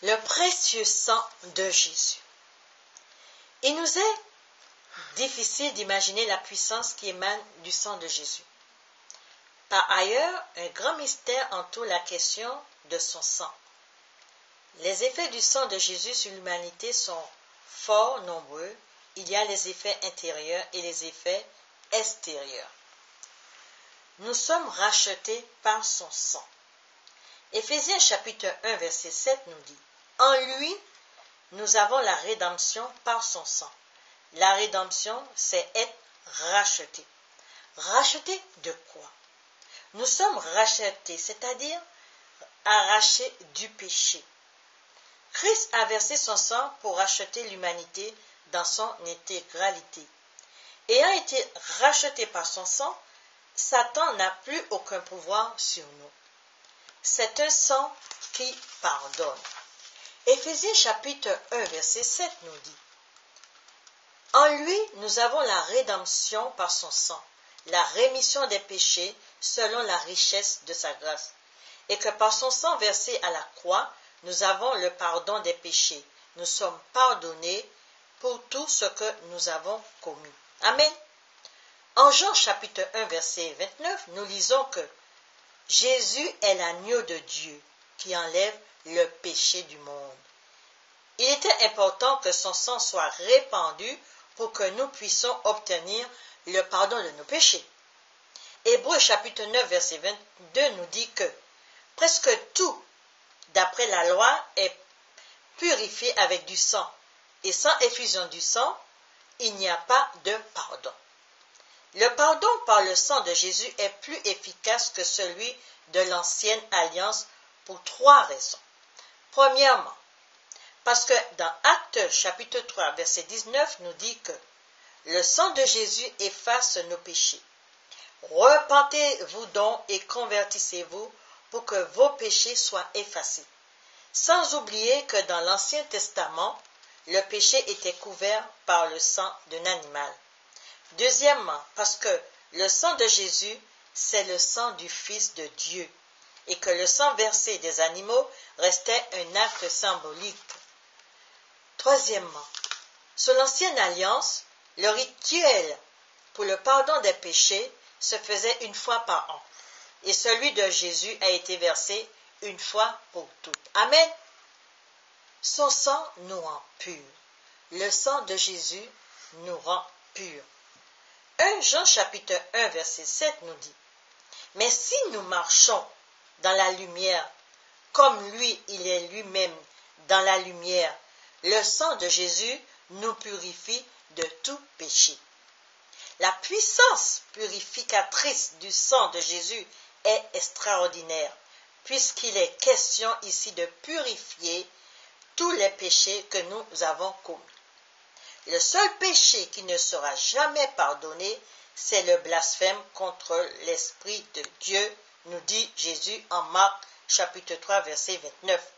Le précieux sang de Jésus. Il nous est difficile d'imaginer la puissance qui émane du sang de Jésus. Par ailleurs, un grand mystère entoure la question de son sang. Les effets du sang de Jésus sur l'humanité sont fort nombreux. Il y a les effets intérieurs et les effets extérieurs. Nous sommes rachetés par son sang. Éphésiens chapitre 1 verset 7 nous dit « En lui, nous avons la rédemption par son sang. » La rédemption, c'est être racheté. Racheté de quoi? Nous sommes rachetés, c'est-à-dire arrachés du péché. Christ a versé son sang pour racheter l'humanité dans son intégralité. Ayant été racheté par son sang, Satan n'a plus aucun pouvoir sur nous. C'est un sang qui pardonne. Éphésiens chapitre 1 verset 7 nous dit « En lui, nous avons la rédemption par son sang, la rémission des péchés selon la richesse de sa grâce, et que par son sang versé à la croix, nous avons le pardon des péchés. Nous sommes pardonnés pour tout ce que nous avons commis. » Amen. En Jean chapitre 1 verset 29, nous lisons que Jésus est l'agneau de Dieu qui enlève le péché du monde. Il était important que son sang soit répandu pour que nous puissions obtenir le pardon de nos péchés. Hébreux chapitre 9 verset 22 nous dit que presque tout, d'après la loi, est purifié avec du sang, et sans effusion du sang, il n'y a pas de pardon. Le pardon par le sang de Jésus est plus efficace que celui de l'ancienne alliance pour trois raisons. Premièrement, parce que dans Actes chapitre 3 verset 19 nous dit que le sang de Jésus efface nos péchés. Repentez-vous donc et convertissez-vous pour que vos péchés soient effacés. Sans oublier que dans l'Ancien Testament, le péché était couvert par le sang d'un animal. Deuxièmement, parce que le sang de Jésus, c'est le sang du Fils de Dieu, et que le sang versé des animaux restait un acte symbolique. Troisièmement, sous l'Ancienne Alliance, le rituel pour le pardon des péchés se faisait une fois par an, et celui de Jésus a été versé une fois pour toutes. Amen. Son sang nous rend purs. Le sang de Jésus nous rend purs. 1 Jean chapitre 1 verset 7 nous dit « Mais si nous marchons dans la lumière, comme lui il est lui-même dans la lumière, le sang de Jésus nous purifie de tout péché. » La puissance purificatrice du sang de Jésus est extraordinaire, puisqu'il est question ici de purifier tous les péchés que nous avons commis. Le seul péché qui ne sera jamais pardonné, c'est le blasphème contre l'Esprit de Dieu, nous dit Jésus en Marc chapitre 3 verset 29,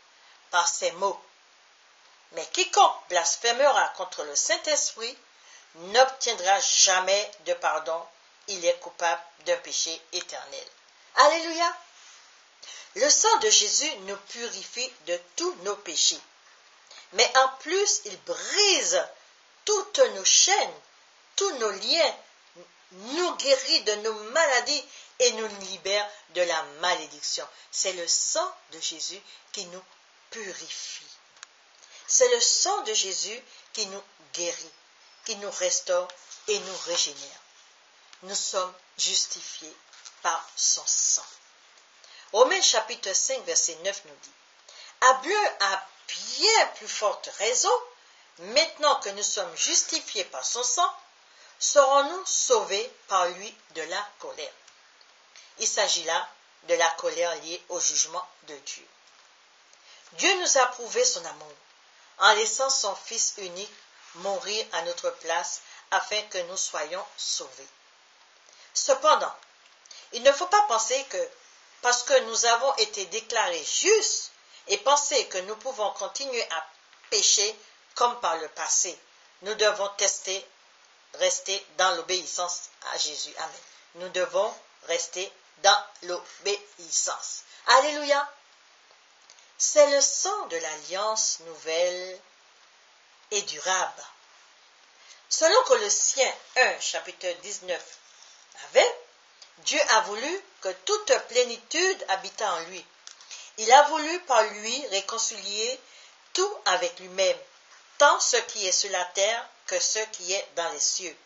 par ces mots. Mais quiconque blasphémera contre le Saint-Esprit n'obtiendra jamais de pardon, il est coupable d'un péché éternel. Alléluia! Le sang de Jésus nous purifie de tous nos péchés. Mais en plus, il brise toutes nos chaînes, tous nos liens, nous guérit de nos maladies et nous libère de la malédiction. C'est le sang de Jésus qui nous purifie. C'est le sang de Jésus qui nous guérit, qui nous restaure et nous régénère. Nous sommes justifiés par son sang. Romains chapitre 5 verset 9 nous dit « À bien plus forte raison, maintenant que nous sommes justifiés par son sang, serons-nous sauvés par lui de la colère. » Il s'agit là de la colère liée au jugement de Dieu. Dieu nous a prouvé son amour en laissant son Fils unique mourir à notre place afin que nous soyons sauvés. Cependant, il ne faut pas penser que parce que nous avons été déclarés justes et penser que nous pouvons continuer à pécher comme par le passé, nous devons rester dans l'obéissance à Jésus. Amen. Nous devons rester dans l'obéissance. Alléluia. C'est le sang de l'alliance nouvelle et durable. Selon Colossiens 1, chapitre 19, Dieu a voulu que toute plénitude habitât en lui. Il a voulu par lui réconcilier tout avec lui-même, tant ce qui est sur la terre que ce qui est dans les cieux,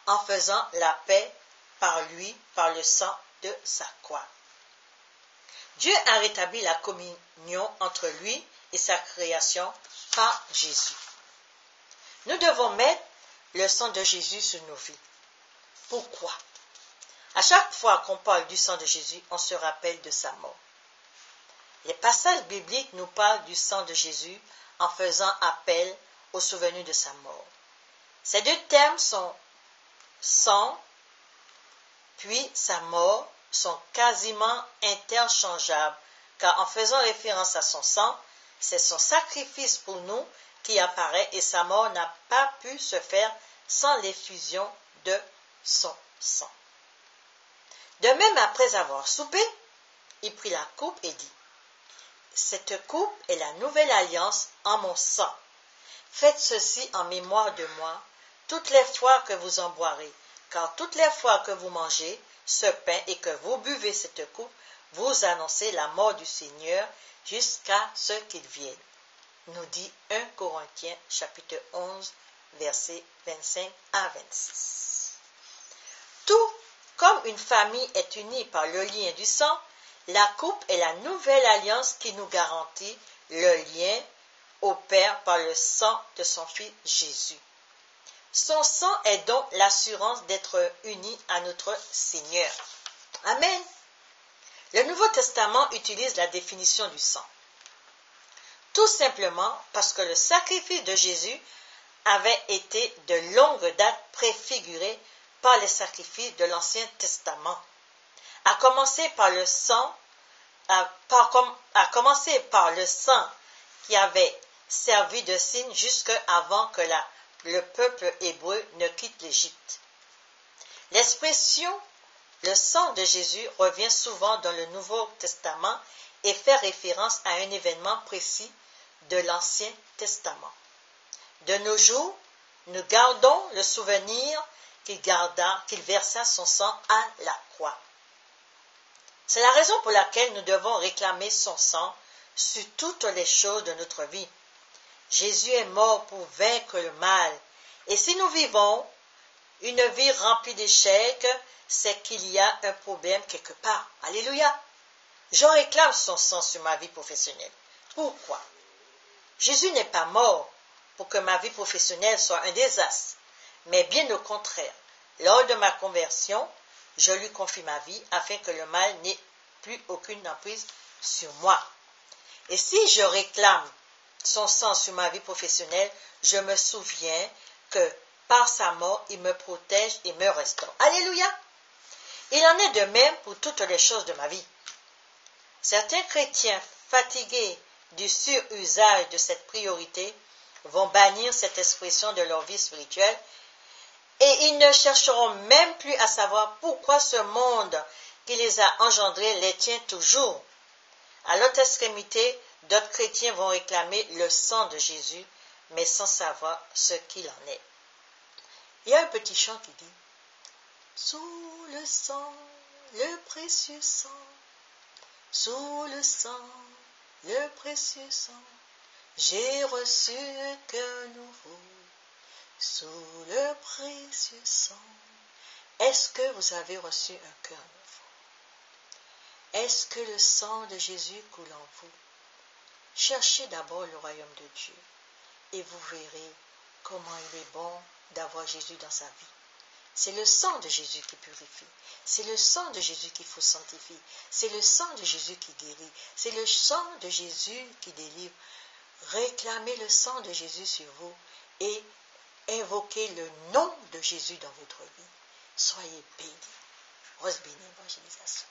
en faisant la paix par lui, par le sang de sa croix. Dieu a rétabli la communion entre lui et sa création par Jésus. Nous devons mettre le sang de Jésus sur nos vies. Pourquoi? À chaque fois qu'on parle du sang de Jésus, on se rappelle de sa mort. Les passages bibliques nous parlent du sang de Jésus en faisant appel au souvenir de sa mort. Ces deux termes sont sang puis sa mort sont quasiment interchangeables, car en faisant référence à son sang, c'est son sacrifice pour nous qui apparaît et sa mort n'a pas pu se faire sans l'effusion de son sang. De même, après avoir soupé, il prit la coupe et dit, « Cette coupe est la nouvelle alliance en mon sang. Faites ceci en mémoire de moi, toutes les fois que vous en boirez, car toutes les fois que vous mangez ce pain et que vous buvez cette coupe, vous annoncez la mort du Seigneur jusqu'à ce qu'il vienne. » Nous dit 1 Corinthiens chapitre 11, versets 25 à 26. Tout comme une famille est unie par le lien du sang, la coupe est la nouvelle alliance qui nous garantit le lien au Père par le sang de son Fils Jésus. Son sang est donc l'assurance d'être unis à notre Seigneur. Amen. Le Nouveau Testament utilise la définition du sang. Tout simplement parce que le sacrifice de Jésus avait été de longue date préfiguré par les sacrifices de l'Ancien Testament. À commencer par le sang qui avait servi de signe jusqu'avant que le peuple hébreu ne quitte l'Égypte. L'expression « le sang de Jésus » revient souvent dans le Nouveau Testament et fait référence à un événement précis de l'Ancien Testament. De nos jours, nous gardons le souvenir qu'il versa son sang à la croix. C'est la raison pour laquelle nous devons réclamer son sang sur toutes les choses de notre vie. Jésus est mort pour vaincre le mal. Et si nous vivons une vie remplie d'échecs, c'est qu'il y a un problème quelque part. Alléluia! Je réclame son sang sur ma vie professionnelle. Pourquoi? Jésus n'est pas mort pour que ma vie professionnelle soit un désastre, mais bien au contraire. Lors de ma conversion, je lui confie ma vie afin que le mal n'ait plus aucune emprise sur moi. Et si je réclame son sang sur ma vie professionnelle, je me souviens que par sa mort, il me protège et me restaure. Alléluia! Il en est de même pour toutes les choses de ma vie. Certains chrétiens fatigués du surusage de cette priorité vont bannir cette expression de leur vie spirituelle et ils ne chercheront même plus à savoir pourquoi ce monde qui les a engendrés les tient toujours. À l'autre extrémité, d'autres chrétiens vont réclamer le sang de Jésus, mais sans savoir ce qu'il en est. Il y a un petit chant qui dit « Sous le sang, le précieux sang, sous le sang, le précieux sang, j'ai reçu un cœur nouveau, sous le précieux sang. » Est-ce que vous avez reçu un cœur nouveau? Est-ce que le sang de Jésus coule en vous? Cherchez d'abord le royaume de Dieu et vous verrez comment il est bon d'avoir Jésus dans sa vie. C'est le sang de Jésus qui purifie. C'est le sang de Jésus qu'il faut sanctifier. C'est le sang de Jésus qui guérit. C'est le sang de Jésus qui délivre. Réclamez le sang de Jésus sur vous et invoquez le nom de Jésus dans votre vie. Soyez bénis. Rose bénie, évangélisation.